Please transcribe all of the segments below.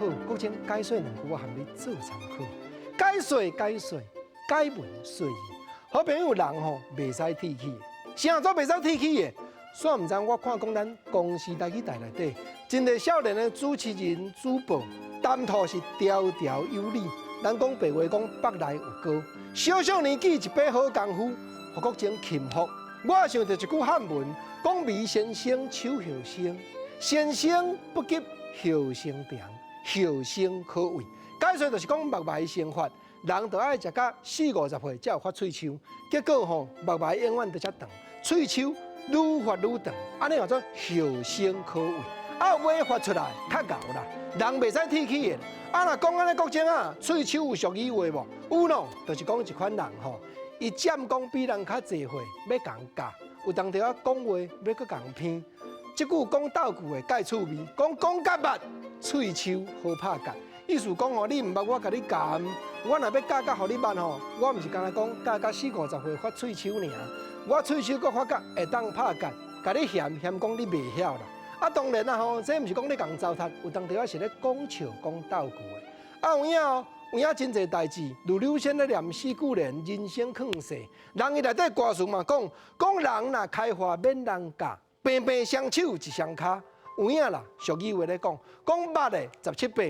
好，国情解说两句我含你做参考。解说，解文说义。好朋友人吼，袂使提起的，啥做袂使提起的？煞毋知我看讲咱公司台台内底，真个少年的主持人、主播，谈吐是条条有理。咱讲白话讲，北来有高，小小年纪一把好功夫，互国情钦服。我想到一句汉文，讲未先生，手后生，先生不急，后生长，后生可畏。解说就是讲目睭生发，人就爱食到40-50岁才有发喙鬚，结果吼目睭永远都遮长，喙鬚愈发愈长，安尼叫做后生可畏。啊，话发出来较牛啦，人袂使提起的。啊，若讲安尼国情啊，喙鬚有俗语话无？有咯，就是讲一款人吼，伊占讲比人较济岁，要共教，有当着啊讲话要搁共偏。即句讲倒句的介趣味，讲甲捌，喙鬚好拍甲。意思讲吼，你毋捌我甲你教，我若要教甲互你捌吼，我毋是干那讲教到40-50岁发喙鬚尔，我喙鬚搁发甲会当拍甲，甲你嫌讲你袂晓啦。啊，当然啦吼，这毋是讲你共糟蹋，有当着啊是咧讲笑讲倒句的。啊有影哦，有影真侪代志，如刘先咧念四句联，人生旷世，人伊内底歌词嘛讲人若开花免人教，平平双手一双骹，有影啦。俗语话咧讲捌的17八，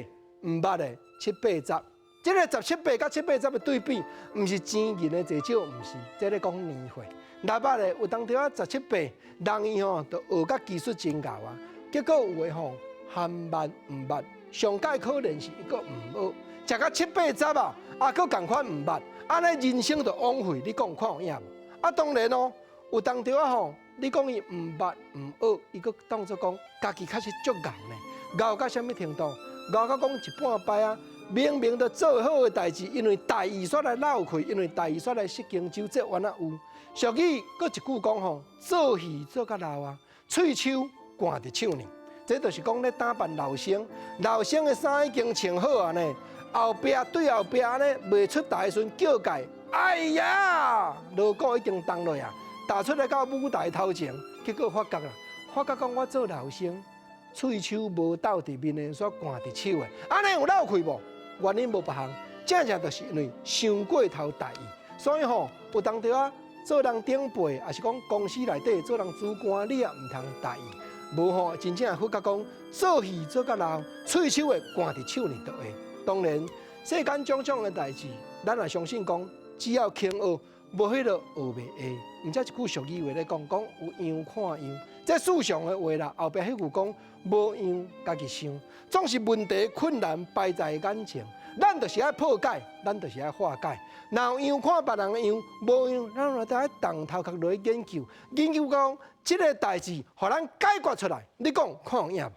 毋捌的7、8、10。即个17、8甲7、8、10的对比，毋是钱银的侪少，毋是，即咧讲年岁。若捌的有当着啊17、8，人伊吼就学甲技术真高啊。结果有诶吼含捌毋捌，上界可能是伊个毋学，食到7、8、10啊，啊佫共款毋捌，安尼人生就枉费。你讲看有影无？啊当然哦，有当着啊吼，你讲伊毋捌毋学，伊佫当作讲家己确实足牛呢，牛到啥物程度？牛到讲一半摆啊！明明都做好的代志，因为大意煞来闹开，因为大意煞来失荆州，这原来有。俗语搁一句讲吼，做戏做甲老啊，喙鬚赶伫手呢。这就是讲咧打扮老生，老生的衫已经穿好啊呢，后壁对后壁呢，袂出台的时阵叫界，哎呀，锣鼓已经动落啊，踏出来到舞台头前，结果发觉啦，发觉讲我做老生，喙鬚无斗伫面的，煞赶伫手的，安尼有闹开无？原因无别项，正正就是因为想过头大意，所以吼有当着啊做人顶辈，也是讲公司内底做人主管，你也唔通大意，无吼真正会发觉讲做戏做甲老，喙鬚的赶伫手呢就会。当然世间种种的代志，咱也相信讲只要肯学，无迄落学袂会。毋则一句俗语话咧讲有样看样，这世上的话啦，后壁迄句讲无样家己想。总是问题困难摆在眼前，咱就是爱破解，咱就是爱化解。若有样看别人的样，无样咱就得爱动头壳落去研究，研究讲即个代志，互咱解决出来。你讲看有影无？